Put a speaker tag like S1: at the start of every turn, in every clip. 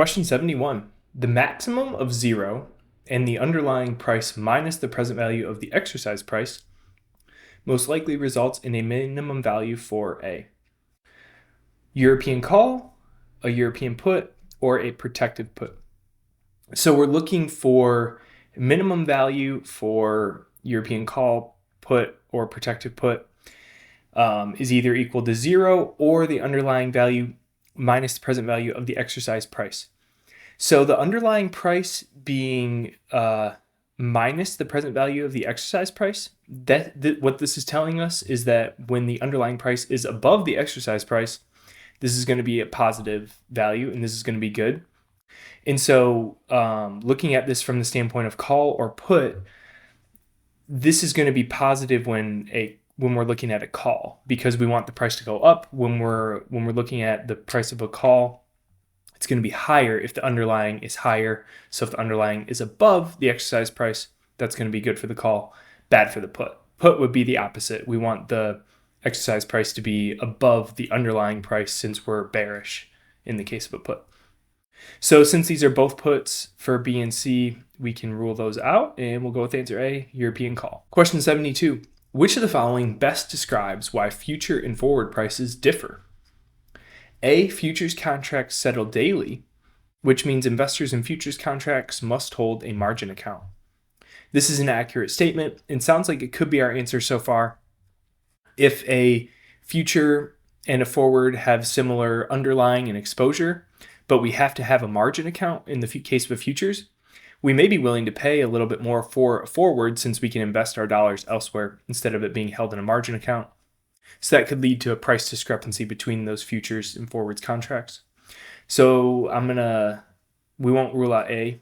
S1: Question 71. The maximum of 0 and the underlying price minus the present value of the exercise price most likely results in a minimum value for a European call, a European put, or a protective put. So we're looking for minimum value for European call, put, or protective put is either equal to 0 or the underlying value minus the present value of the exercise price. So the underlying price being minus the present value of the exercise price, what this is telling us is that when the underlying price is above the exercise price, this is going to be a positive value and this is going to be good. And so looking at this from the standpoint of call or put, this is going to be positive when we're looking at a call, because we want the price to go up. When we're looking at the price of a call, it's going to be higher if the underlying is higher. So if the underlying is above the exercise price, that's going to be good for the call, bad for the put. Put would be the opposite. We want the exercise price to be above the underlying price since we're bearish in the case of a put. So since these are both puts for B and C, we can rule those out and we'll go with answer A, European call. Question 72. Which of the following best describes why future and forward prices differ? A, futures contracts settle daily, which means investors in futures contracts must hold a margin account. This is an accurate statement and sounds like it could be our answer so far. If a future and a forward have similar underlying and exposure, but we have to have a margin account in the case of futures, we may be willing to pay a little bit more for a forward since we can invest our dollars elsewhere instead of it being held in a margin account. So that could lead to a price discrepancy between those futures and forwards contracts. So we won't rule out A.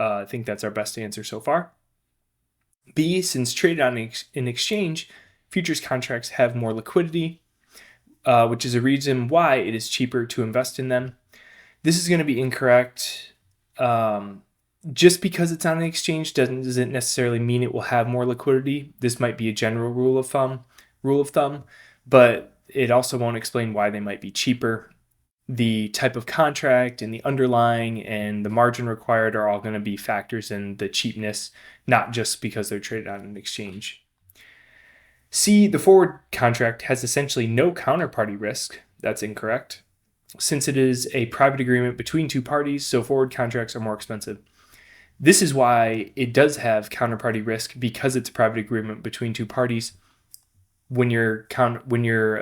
S1: I think that's our best answer so far. B, since traded on an exchange, futures contracts have more liquidity, which is a reason why it is cheaper to invest in them. This is going to be incorrect. Just because it's on an exchange doesn't necessarily mean it will have more liquidity. This might be a general rule of thumb, but it also won't explain why they might be cheaper. The type of contract and the underlying and the margin required are all going to be factors in the cheapness, not just because they're traded on an exchange. C, the forward contract has essentially no counterparty risk. That's incorrect. Since it is a private agreement between two parties, so forward contracts are more expensive. This is why it does have counterparty risk, because it's a private agreement between two parties. When you're doing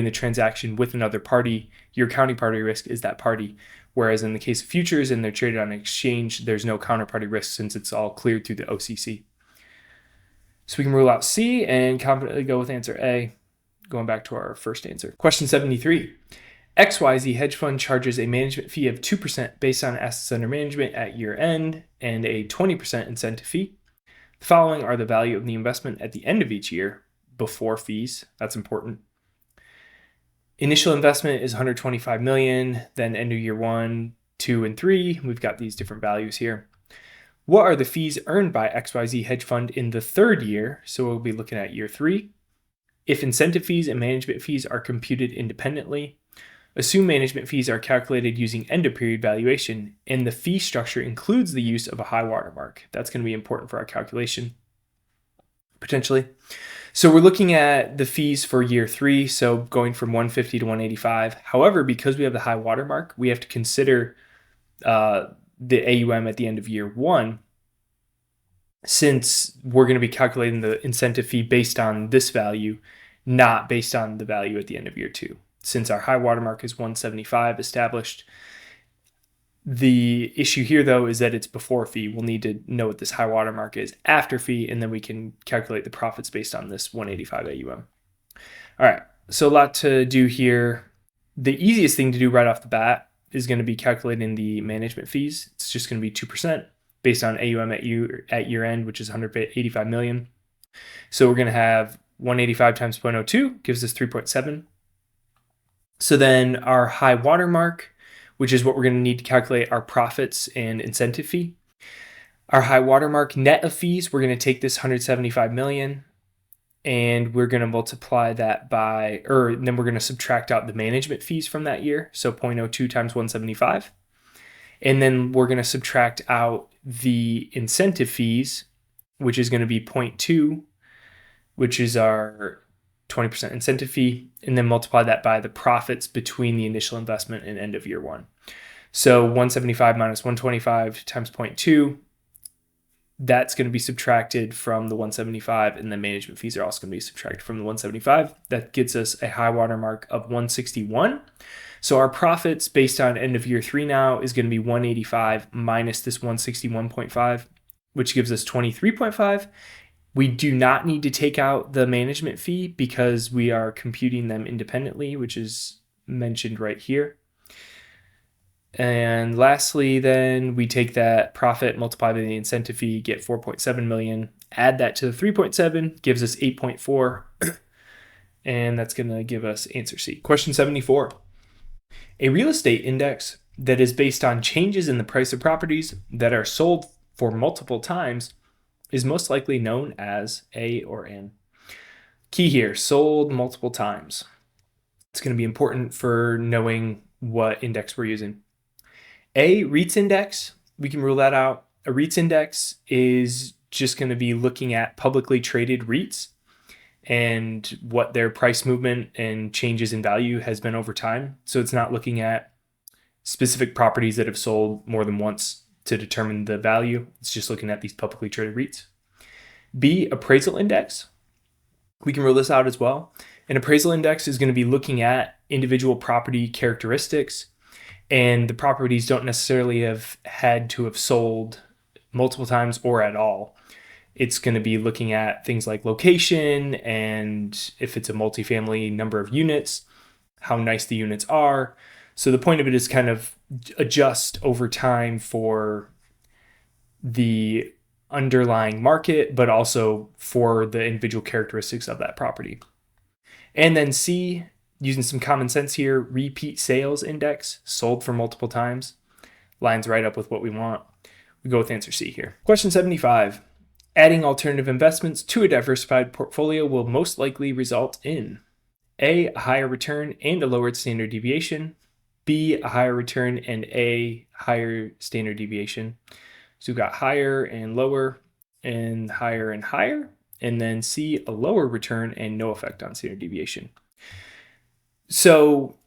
S1: the transaction with another party, your counterparty risk is that party. Whereas in the case of futures and they're traded on an exchange, there's no counterparty risk since it's all cleared through the OCC. So we can rule out C and confidently go with answer A, going back to our first answer. Question 73. XYZ hedge fund charges a management fee of 2% based on assets under management at year end and a 20% incentive fee. The following are the value of the investment at the end of each year before fees. That's important. Initial investment is $125 million, then end of year 1, 2, and 3. We've got these different values here. What are the fees earned by XYZ hedge fund in the third year? So we'll be looking at year 3. If incentive fees and management fees are computed independently, assume management fees are calculated using end of period valuation, and the fee structure includes the use of a high water mark. That's going to be important for our calculation, potentially. So we're looking at the fees for year 3, so going from 150 to 185. However, because we have the high water mark, we have to consider the AUM at the end of year 1, since we're going to be calculating the incentive fee based on this value, not based on the value at the end of year 2. Since our high watermark is 175 established, the issue here, though, is that it's before fee. We'll need to know what this high watermark is after fee, and then we can calculate the profits based on this 185 AUM. All right, so a lot to do here. The easiest thing to do right off the bat is going to be calculating the management fees. It's just going to be 2% based on AUM at year end, which is 185 million. So we're going to have 185 times 0.02 gives us 3.7. So then our high watermark, which is what we're going to need to calculate our profits and incentive fee. Our high watermark net of fees, we're going to take this 175 million and we're going to multiply that by, or then we're going to subtract out the management fees from that year. So 0.02 times 175. And then we're going to subtract out the incentive fees, which is going to be 0.2, which is our 20% incentive fee, and then multiply that by the profits between the initial investment and end of year one. So 175 minus 125 times 0.2, that's going to be subtracted from the 175, and the management fees are also going to be subtracted from the 175. That gets us a high water mark of 161. So our profits based on end of year 3 now is going to be 185 minus this 161.5, which gives us 23.5. We do not need to take out the management fee because we are computing them independently, which is mentioned right here. And lastly, then we take that profit, multiply by the incentive fee, get 4.7 million, add that to the 3.7, gives us 8.4, and that's going to give us answer C. Question 74. A real estate index that is based on changes in the price of properties that are sold for multiple times is most likely known as A or N. Key here, sold multiple times. It's going to be important for knowing what index we're using. A REITs index, we can rule that out. A REITs index is just going to be looking at publicly traded REITs and what their price movement and changes in value has been over time. So it's not looking at specific properties that have sold more than once to determine the value. It's just looking at these publicly traded REITs. B, appraisal index. We can rule this out as well. An appraisal index is going to be looking at individual property characteristics, and the properties don't necessarily have had to have sold multiple times or at all. It's going to be looking at things like location, and if it's a multifamily, number of units, how nice the units are. So the point of it is kind of adjust over time for the underlying market, but also for the individual characteristics of that property. And then C, using some common sense here, repeat sales index, sold for multiple times. Lines right up with what we want. We go with answer C here. Question 75. Adding alternative investments to a diversified portfolio will most likely result in A, a higher return and a lowered standard deviation. B, a higher return and a higher standard deviation. So we've got higher and lower and higher and higher. And then C, a lower return and no effect on standard deviation. So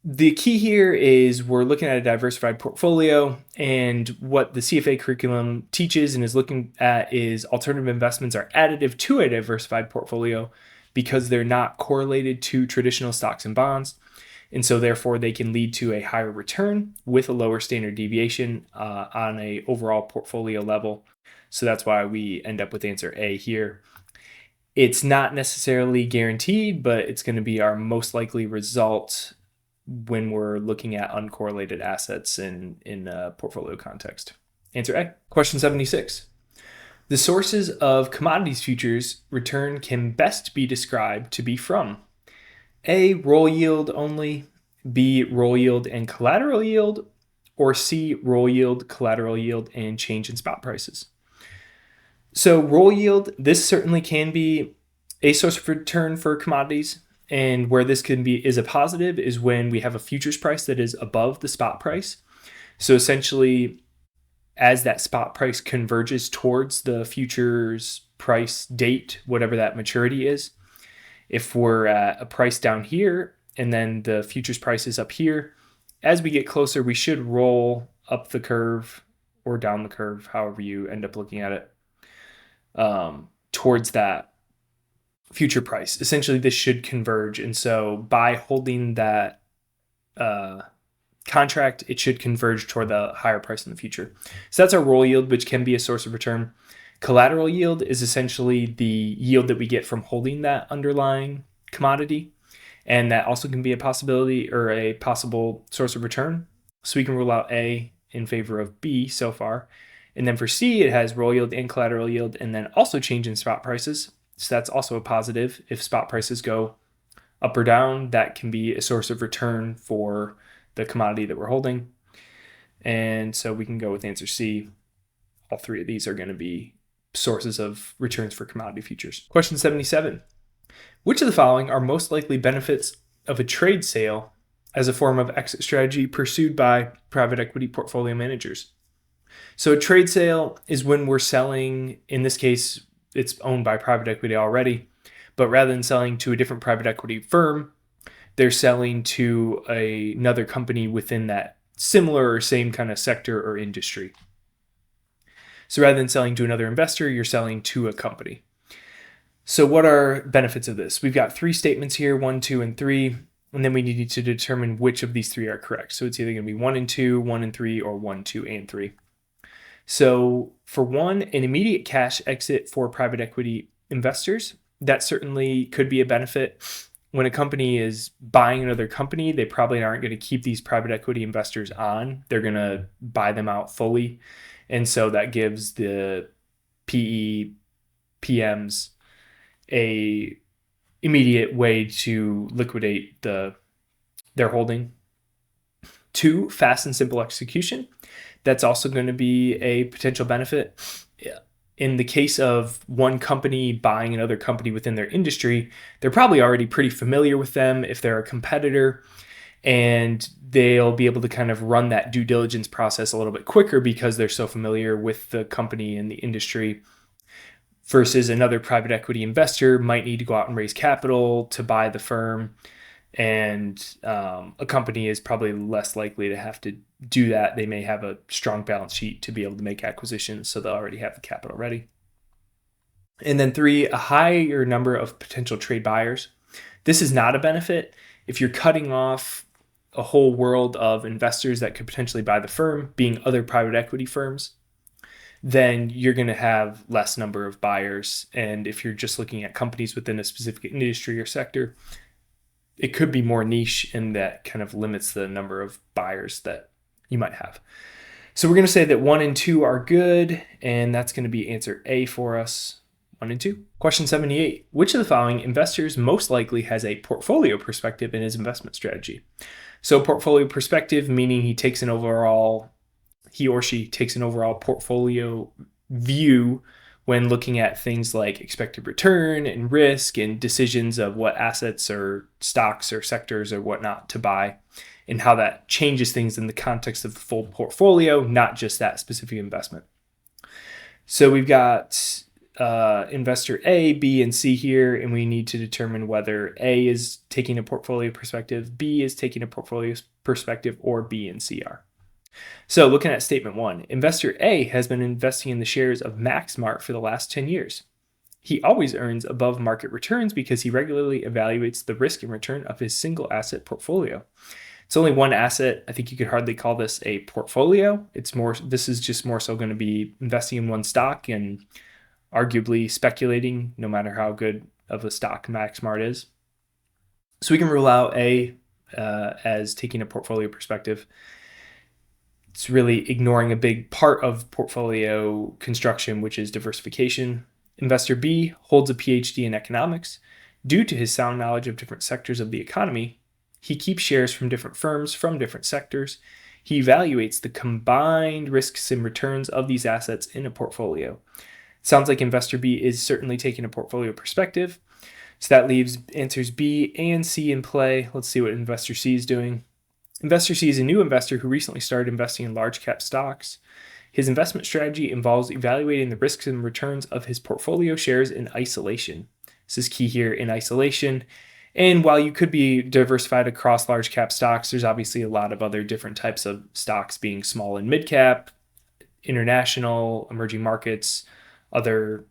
S1: the key here is we're looking at a diversified portfolio, and what the CFA curriculum teaches and is looking at is alternative investments are additive to a diversified portfolio because they're not correlated to traditional stocks and bonds. And so therefore they can lead to a higher return with a lower standard deviation on a overall portfolio level. So that's why we end up with answer A here. It's not necessarily guaranteed, but it's going to be our most likely result when we're looking at uncorrelated assets in a portfolio context. Answer A. Question 76. The sources of commodities futures return can best be described to be from A, roll yield only, B, roll yield and collateral yield, or C, roll yield, collateral yield, and change in spot prices. So roll yield, this certainly can be a source of return for commodities. And where this can be is a positive is when we have a futures price that is above the spot price. So essentially, as that spot price converges towards the futures price date, whatever that maturity is, if we're at a price down here and then the futures price is up here, as we get closer, we should roll up the curve or down the curve, however you end up looking at it, towards that future price. Essentially, this should converge. And so by holding that contract, it should converge toward the higher price in the future. So that's our roll yield, which can be a source of return. Collateral yield is essentially the yield that we get from holding that underlying commodity. And that also can be a possibility or a possible source of return. So we can rule out A in favor of B so far. And then for C, it has roll yield and collateral yield, and then also change in spot prices. So that's also a positive. If spot prices go up or down, that can be a source of return for the commodity that we're holding. And so we can go with answer C. All three of these are going to be sources of returns for commodity futures. Question 77. Which of the following are most likely benefits of a trade sale as a form of exit strategy pursued by private equity portfolio managers? So a trade sale is when we're selling, in this case, it's owned by private equity already, but rather than selling to a different private equity firm, they're selling to another company within that similar or same kind of sector or industry. So rather than selling to another investor, you're selling to a company. So what are benefits of this? We've got 3 statements here, 1, 2, and 3, and then we need to determine which of these 3 are correct. So it's either going to be 1 and 2, 1 and 3, or 1, 2, and 3. So for 1, an immediate cash exit for private equity investors, that certainly could be a benefit. When a company is buying another company, they probably aren't going to keep these private equity investors on. They're going to buy them out fully. And so that gives the PE, PMs a immediate way to liquidate their holding. 2, fast and simple execution. That's also going to be a potential benefit. In the case of one company buying another company within their industry, they're probably already pretty familiar with them if they're a competitor, and they'll be able to kind of run that due diligence process a little bit quicker because they're so familiar with the company and the industry, versus another private equity investor might need to go out and raise capital to buy the firm. And a company is probably less likely to have to do that. They may have a strong balance sheet to be able to make acquisitions, so they'll already have the capital ready. And then 3, a higher number of potential trade buyers. This is not a benefit. If you're cutting off a whole world of investors that could potentially buy the firm, being other private equity firms, then you're going to have less number of buyers. And if you're just looking at companies within a specific industry or sector, it could be more niche, and that kind of limits the number of buyers that you might have. So we're going to say that 1 and 2 are good, and that's going to be answer A for us, 1 and 2. Question 78. Which of the following investors most likely has a portfolio perspective in his investment strategy? So portfolio perspective, meaning he or she takes an overall portfolio view when looking at things like expected return and risk and decisions of what assets or stocks or sectors or whatnot to buy, and how that changes things in the context of the full portfolio, not just that specific investment. So we've got investor A, B, and C here, and we need to determine whether A is taking a portfolio perspective, B is taking a portfolio perspective, or B and C are. So looking at statement 1, investor A has been investing in the shares of MaxMart for the last 10 years. He always earns above market returns because he regularly evaluates the risk and return of his single asset portfolio. It's only one asset. I think you could hardly call this a portfolio. This is just more so going to be investing in one stock and arguably speculating, no matter how good of a stock MaxMart is. So we can rule out A as taking a portfolio perspective. It's really ignoring a big part of portfolio construction, which is diversification. Investor B holds a PhD in economics. Due to his sound knowledge of different sectors of the economy, he keeps shares from different firms from different sectors. He evaluates the combined risks and returns of these assets in a portfolio. Sounds like investor B is certainly taking a portfolio perspective. So that leaves answers B and C in play. Let's see what investor C is doing. Investor C is a new investor who recently started investing in large cap stocks. His investment strategy involves evaluating the risks and returns of his portfolio shares in isolation. This is key here, in isolation. And while you could be diversified across large cap stocks, there's obviously a lot of other different types of stocks, being small and mid cap, international, emerging markets, other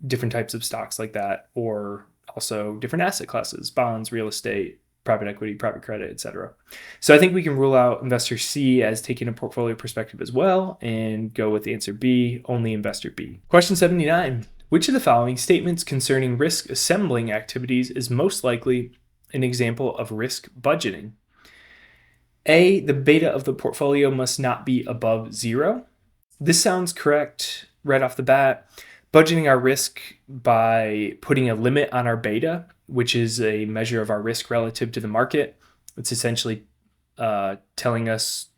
S1: different types of stocks like that, or also different asset classes, bonds, real estate, private equity, private credit, etc. So I think we can rule out investor C as taking a portfolio perspective as well and go with answer B, only investor B. Question 79. Which of the following statements concerning risk assembling activities is most likely an example of risk budgeting? A, the beta of the portfolio must not be above 0. This sounds correct right off the bat. Budgeting our risk by putting a limit on our beta, which is a measure of our risk relative to the market. It's essentially telling us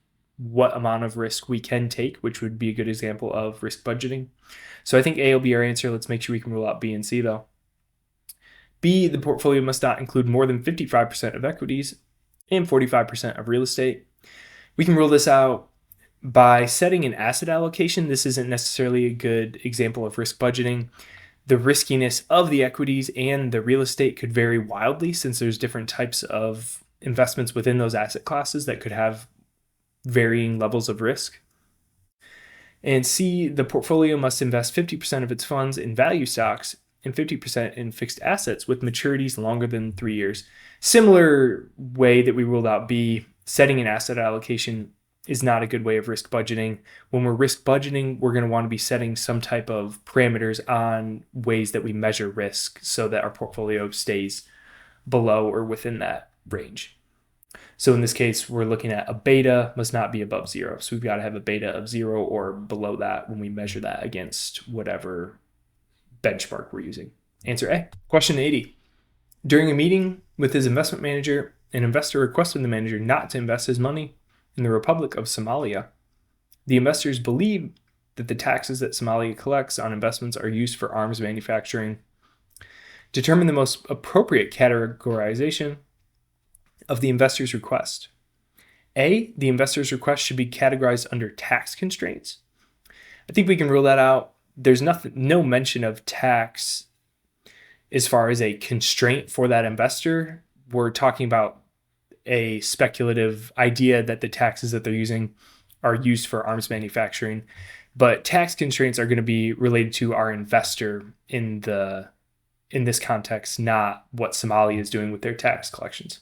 S1: what amount of risk we can take, which would be a good example of risk budgeting. So I think A will be our answer. Let's make sure we can rule out B and C though. B, the portfolio must not include more than 55% of equities and 45% of real estate. We can rule this out by setting an asset allocation. This isn't necessarily a good example of risk budgeting. The riskiness of the equities and the real estate could vary wildly since there's different types of investments within those asset classes that could have varying levels of risk. And C, the portfolio must invest 50% of its funds in value stocks and 50% in fixed assets with maturities longer than 3 years. Similar way that we ruled out B, setting an asset allocation is not a good way of risk budgeting. When we're risk budgeting, we're going to want to be setting some type of parameters on ways that we measure risk so that our portfolio stays below or within that range. So in this case, we're looking at a beta must not be above 0. So we've got to have a beta of 0 or below that when we measure that against whatever benchmark we're using. Answer A. Question 80. During a meeting with his investment manager, an investor requested the manager not to invest his money in the Republic of Somalia. The investors believe that the taxes that Somalia collects on investments are used for arms manufacturing. Determine the most appropriate categorization of the investor's request. A, the investor's request should be categorized under tax constraints. I think we can rule that out. There's no mention of tax as far as a constraint for that investor. We're talking about a speculative idea that the taxes that they're using are used for arms manufacturing, but tax constraints are going to be related to our investor in this context, not what Somalia is doing with their tax collections.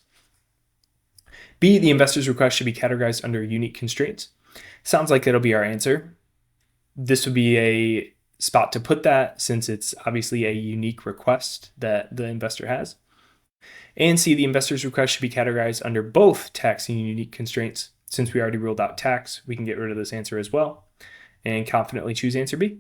S1: B, the investor's request should be categorized under unique constraints. Sounds like that'll be our answer. This would be a spot to put that since it's obviously a unique request that the investor has. And C, the investor's request should be categorized under both tax and unique constraints. Since we already ruled out tax, we can get rid of this answer as well and confidently choose answer B.